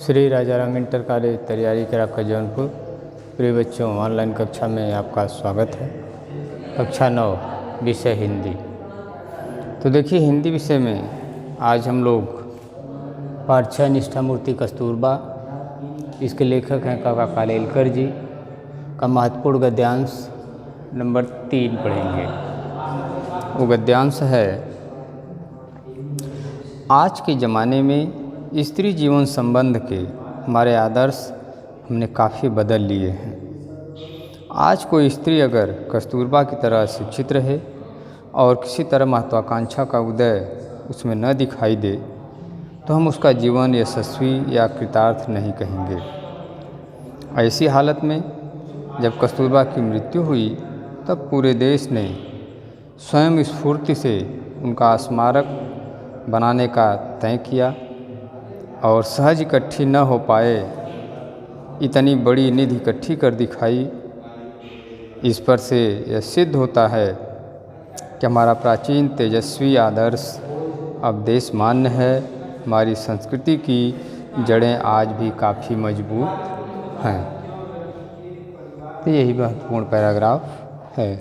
Shri Rajaram inter college तैयारी करा का जौनपुर। प्रिय बच्चों, ऑनलाइन कक्षा में आपका स्वागत है। कक्षा 9 विषय हिंदी। तो देखिए, हिंदी विषय में आज हम लोग पाठ 6 निष्ठा मूर्ति कस्तूरबा, इसके लेखक हैं काका कालेलकर जी का महत्वपूर्ण गद्यांश नंबर 3 पढ़ेंगे। वो गद्यांश है, आज के ज़माने में स्त्री जीवन संबंध के हमारे आदर्श हमने काफ़ी बदल लिए हैं। आज कोई स्त्री अगर कस्तूरबा की तरह शिक्षित रहे और किसी तरह महत्वाकांक्षा का उदय उसमें न दिखाई दे तो हम उसका जीवन यशस्वी या कृतार्थ नहीं कहेंगे। ऐसी हालत में जब कस्तूरबा की मृत्यु हुई तब पूरे देश ने स्वयं स्फूर्ति से उनका स्मारक बनाने का तय किया और सहज इकट्ठी न हो पाए इतनी बड़ी निधि इकट्ठी कर दिखाई। इस पर से यह सिद्ध होता है कि हमारा प्राचीन तेजस्वी आदर्श अब देश मान्य है। हमारी संस्कृति की जड़ें आज भी काफ़ी मजबूत हैं। तो यही महत्वपूर्ण पैराग्राफ है।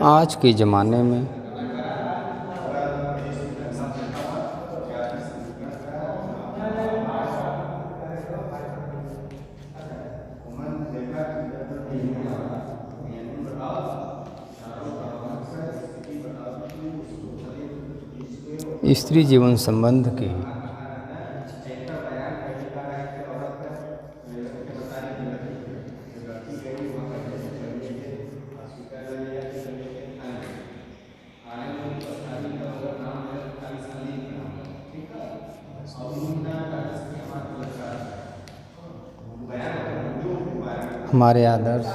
आज के ज़माने में स्त्री जीवन संबंध के हमारे आदर्श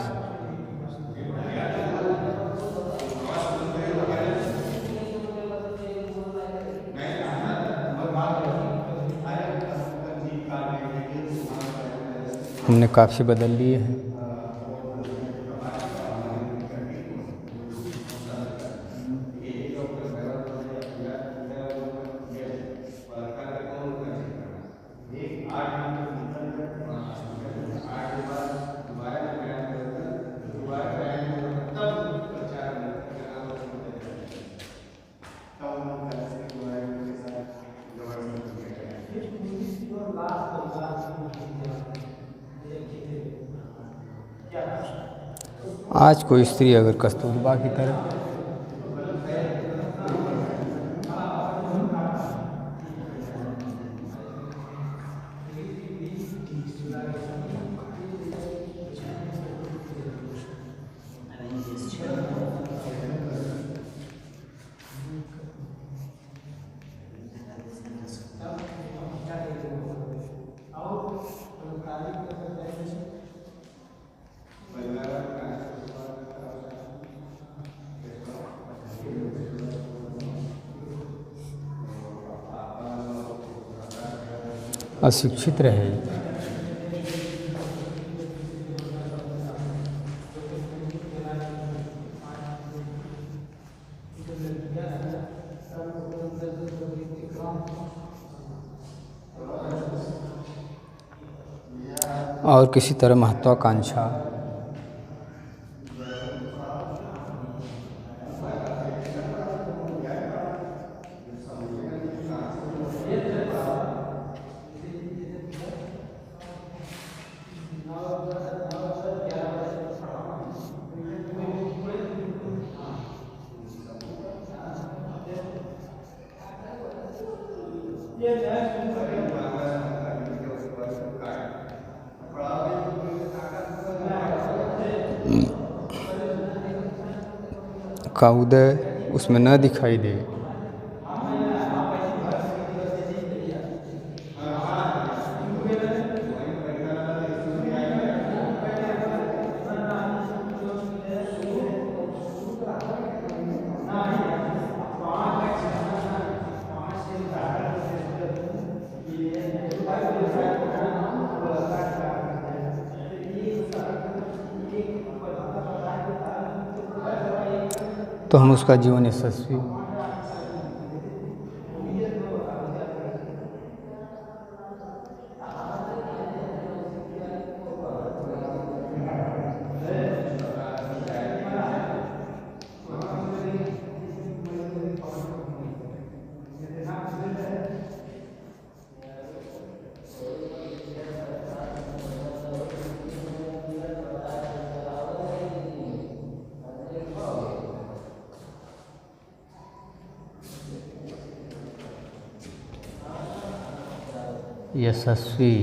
हमने काफ़ी बदल लिए हैं। आज कोई स्त्री अगर कस्तूरबा की तरह अशिक्षित रहे और किसी तरह महत्वाकांक्षा का उदय उसमें न दिखाई दे तो हम उसका जीवन यशस्वी यशस्वी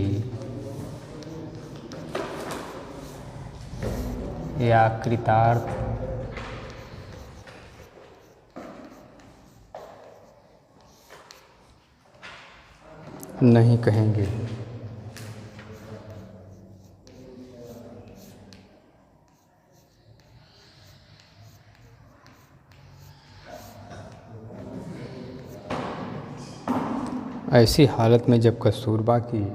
या कृतार्थ नहीं कहेंगे। ऐसी हालत में जब कस्तूरबा की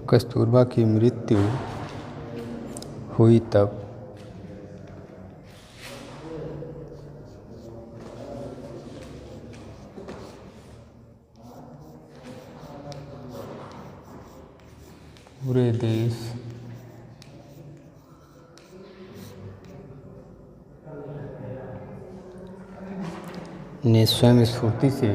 कस्तूरबा की मृत्यु हुई तब पूरे देश ने स्वयं स्फूर्ति से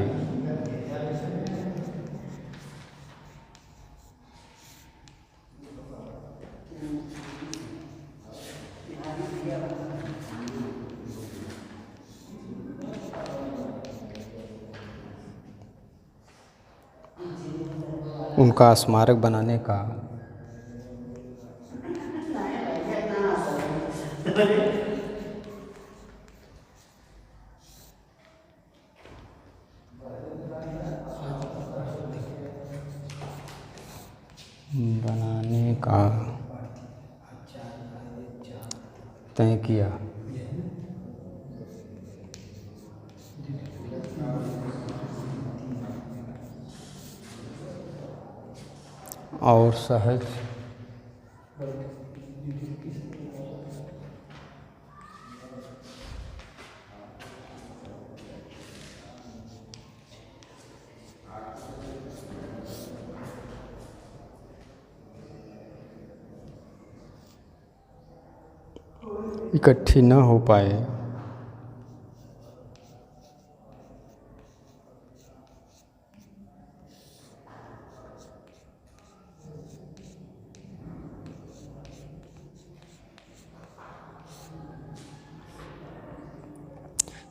उनका स्मारक बनाने का तय किया। और सहज इकट्ठी न हो पाए,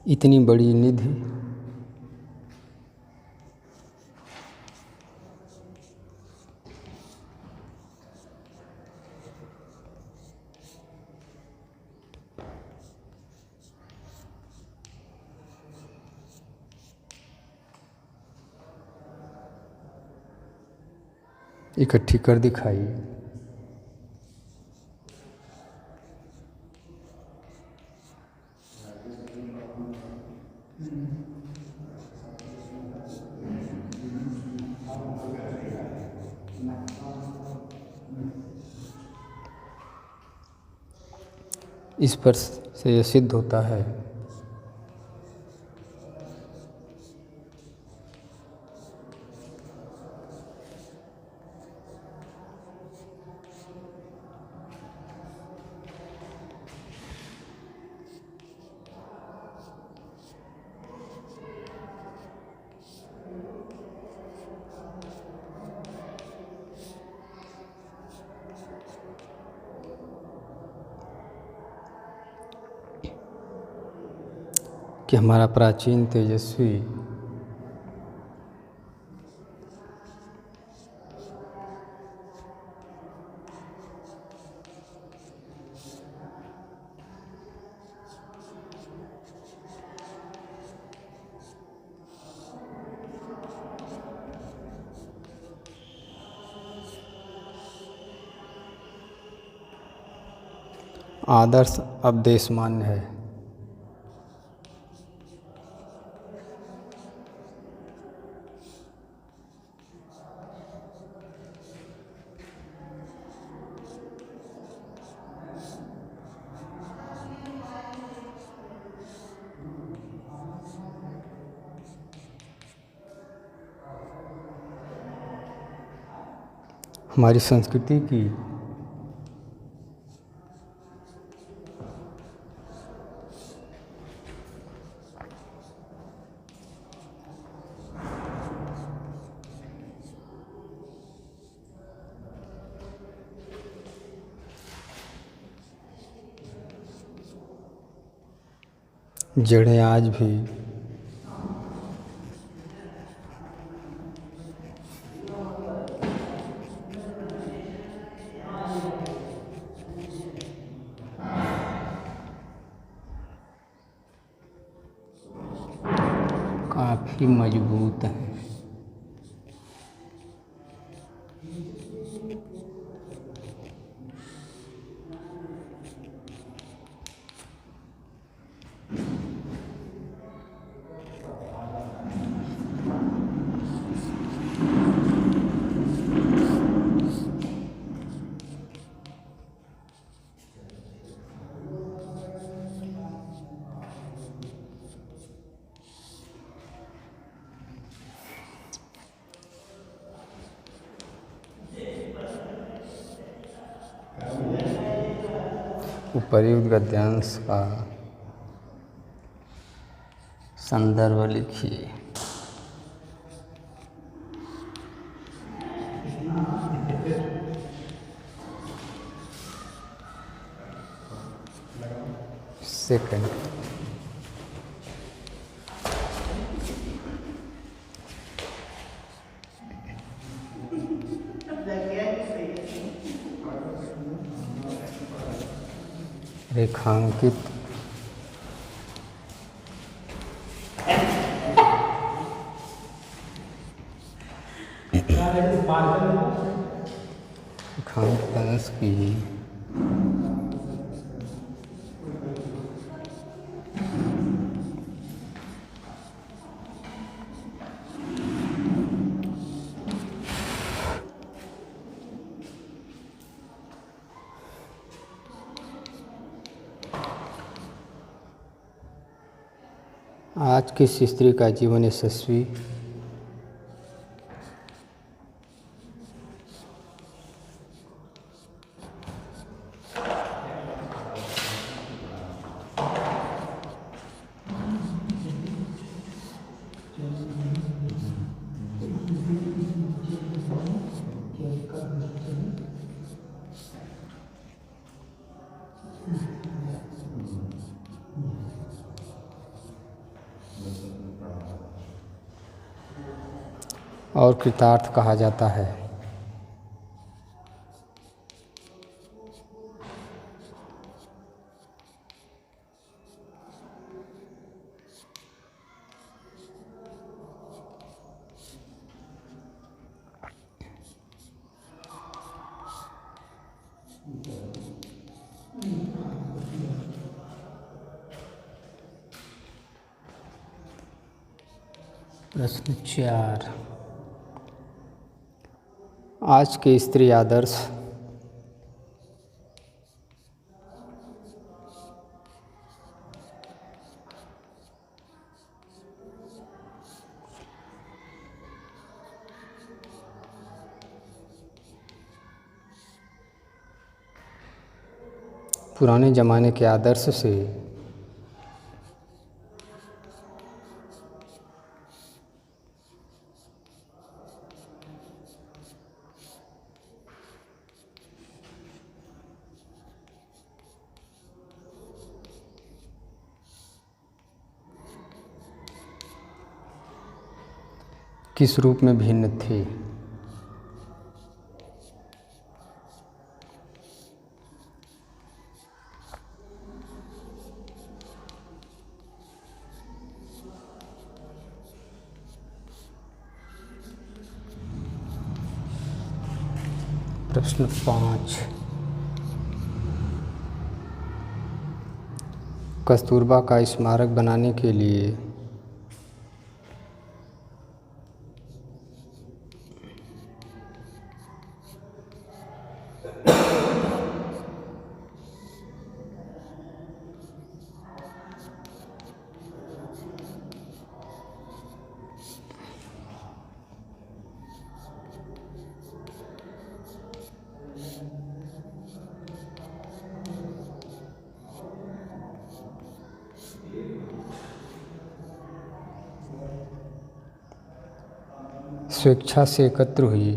इतनी बड़ी निधि इकट्ठी कर दिखाई। इस पर से यह सिद्ध होता है कि हमारा प्राचीन तेजस्वी आदर्श अब देशमान्य है। हमारी संस्कृति की जड़ें आज भी काफ़ी मजबूत हैं। उपर्युक्त गद्यांश का संदर्भ लिखिए। सेकंड रेखांकित रेखांकित अंश की आज किस स्त्री का जीवन यशस्वी और कृतार्थ कहा जाता है? प्रश्न 4। आज के स्त्री आदर्श पुराने ज़माने के आदर्श से किस रूप में भिन्न थे? प्रश्न 5। कस्तूरबा का स्मारक बनाने के लिए स्वेच्छा से एकत्र हुई।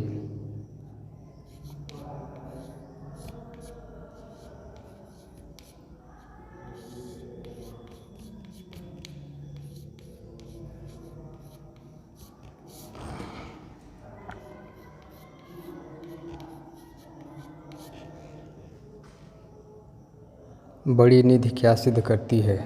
बड़ी निधि क्या सिद्ध करती है?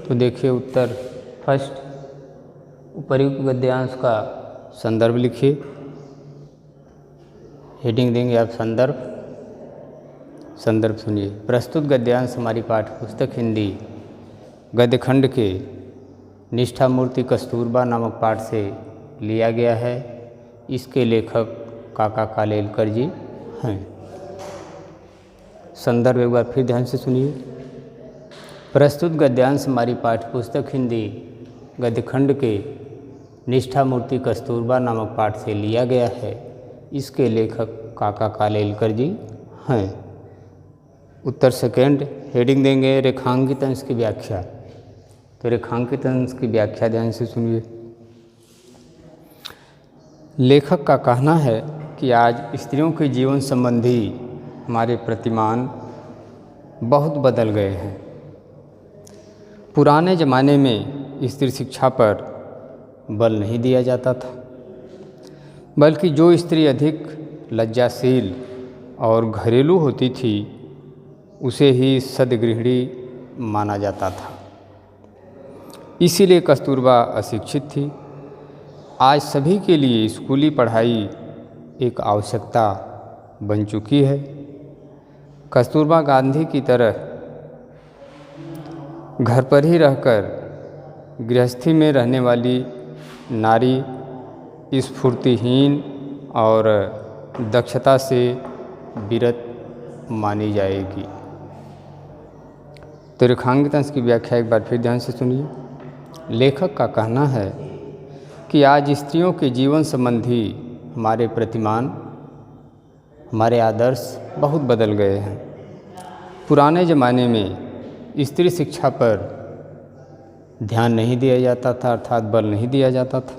तो देखिए उत्तर फर्स्ट, उपर्युक्त गद्यांश का संदर्भ लिखिए। हेडिंग देंगे आप संदर्भ सुनिए। प्रस्तुत गद्यांश हमारी पाठ्यपुस्तक हिंदी गद्यखंड के निष्ठा मूर्ति कस्तूरबा नामक पाठ से लिया गया है। इसके लेखक काका कालेलकर जी हैं। संदर्भ एक बार फिर ध्यान से सुनिए। प्रस्तुत गद्यांश हमारी पाठ्यपुस्तक हिंदी गद्यखंड के निष्ठा मूर्ति कस्तूरबा नामक पाठ से लिया गया है। इसके लेखक काका कालेलकर जी हैं। उत्तर सेकेंड, हेडिंग देंगे रेखांकित अंश की व्याख्या। तो रेखांकित अंश की व्याख्या ध्यान से सुनिए। लेखक का कहना है कि आज स्त्रियों के जीवन संबंधी हमारे प्रतिमान बहुत बदल गए हैं। पुराने ज़माने में स्त्री शिक्षा पर बल नहीं दिया जाता था, बल्कि जो स्त्री अधिक लज्जाशील और घरेलू होती थी उसे ही सद्गृहिणी माना जाता था। इसीलिए कस्तूरबा अशिक्षित थी। आज सभी के लिए स्कूली पढ़ाई एक आवश्यकता बन चुकी है। कस्तूरबा गांधी की तरह घर पर ही रहकर गृहस्थी में रहने वाली नारी स्फूर्तिहीन और दक्षता से विरत मानी जाएगी। तो रेखांकित अंश की व्याख्या एक बार फिर ध्यान से सुनिए। लेखक का कहना है कि आज स्त्रियों के जीवन संबंधी हमारे प्रतिमान, हमारे आदर्श बहुत बदल गए हैं। पुराने ज़माने में स्त्री शिक्षा पर ध्यान नहीं दिया जाता था, अर्थात बल नहीं दिया जाता था,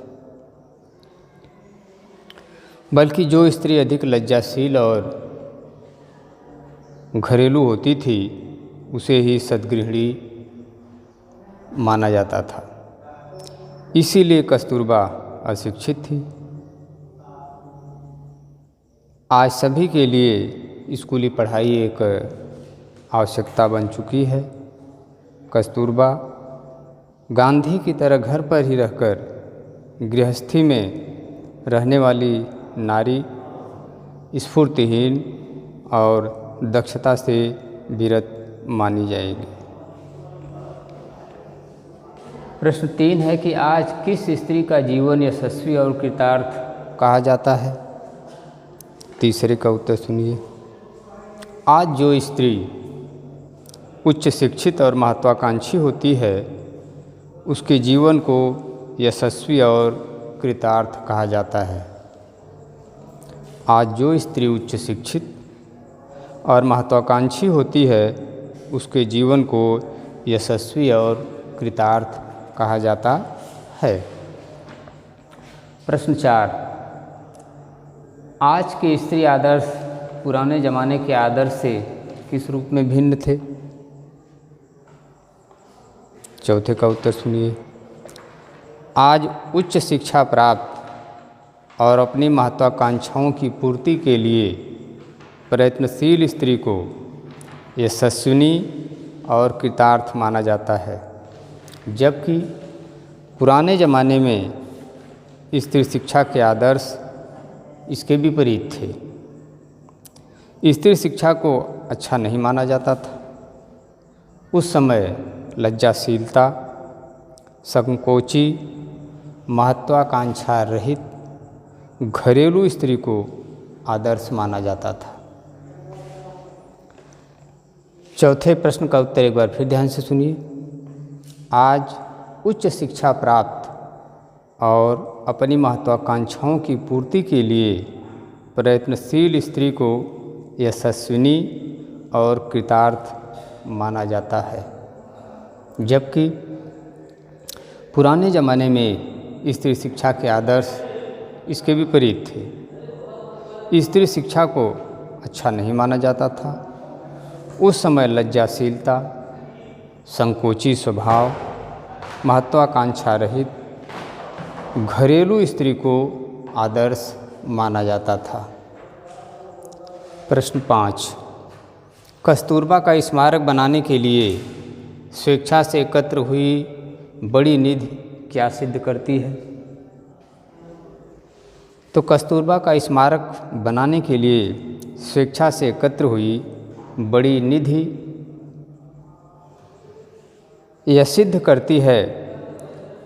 बल्कि जो स्त्री अधिक लज्जाशील और घरेलू होती थी उसे ही सद्गृहिणी माना जाता था। इसीलिए कस्तूरबा अशिक्षित थी। आज सभी के लिए स्कूली पढ़ाई एक आवश्यकता बन चुकी है। कस्तूरबा गांधी की तरह घर पर ही रहकर गृहस्थी में रहने वाली नारी स्फूर्तिहीन और दक्षता से विरत मानी जाएगी। प्रश्न 3 है कि आज किस स्त्री का जीवन यशस्वी और कृतार्थ कहा जाता है? तीसरे का उत्तर सुनिए। आज जो स्त्री उच्च शिक्षित और महत्वाकांक्षी होती है उसके जीवन को यशस्वी और कृतार्थ कहा जाता है। आज जो स्त्री उच्च शिक्षित और महत्वाकांक्षी होती है उसके जीवन को यशस्वी और कृतार्थ कहा जाता है। प्रश्न 4, आज के स्त्री आदर्श पुराने ज़माने के आदर्श से किस रूप में भिन्न थे? चौथे का उत्तर सुनिए। आज उच्च शिक्षा प्राप्त और अपनी महत्वाकांक्षाओं की पूर्ति के लिए प्रयत्नशील स्त्री को यशस्विनी और कृतार्थ माना जाता है, जबकि पुराने ज़माने में स्त्री शिक्षा के आदर्श इसके विपरीत थे। स्त्री शिक्षा को अच्छा नहीं माना जाता था। उस समय लज्जाशीलता, संकोची, महत्वाकांक्षा रहित घरेलू स्त्री को आदर्श माना जाता था। चौथे प्रश्न का उत्तर एक बार फिर ध्यान से सुनिए। आज उच्च शिक्षा प्राप्त और अपनी महत्वाकांक्षाओं की पूर्ति के लिए प्रयत्नशील स्त्री को यशस्विनी और कृतार्थ माना जाता है, जबकि पुराने ज़माने में स्त्री शिक्षा के आदर्श इसके विपरीत थे। स्त्री शिक्षा को अच्छा नहीं माना जाता था। उस समय लज्जाशीलता, संकोची स्वभाव, महत्वाकांक्षा रहित घरेलू स्त्री को आदर्श माना जाता था। प्रश्न 5, कस्तूरबा का स्मारक बनाने के लिए स्वेच्छा से एकत्र हुई बड़ी निधि क्या सिद्ध करती है? तो कस्तूरबा का स्मारक बनाने के लिए स्वेच्छा से एकत्र हुई बड़ी निधि यह सिद्ध करती है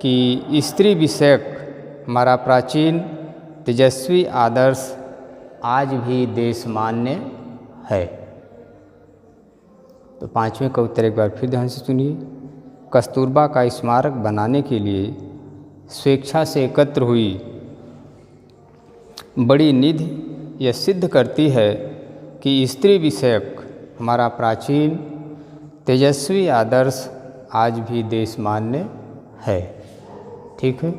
कि स्त्री विषयक हमारा प्राचीन तेजस्वी आदर्श आज भी देश मान्य है। तो 5वें का उत्तर एक बार फिर ध्यान से सुनिए। कस्तूरबा का स्मारक बनाने के लिए स्वेच्छा से एकत्र हुई बड़ी निधि यह सिद्ध करती है कि स्त्री विषयक हमारा प्राचीन तेजस्वी आदर्श आज भी देश मान्य है। ठीक है।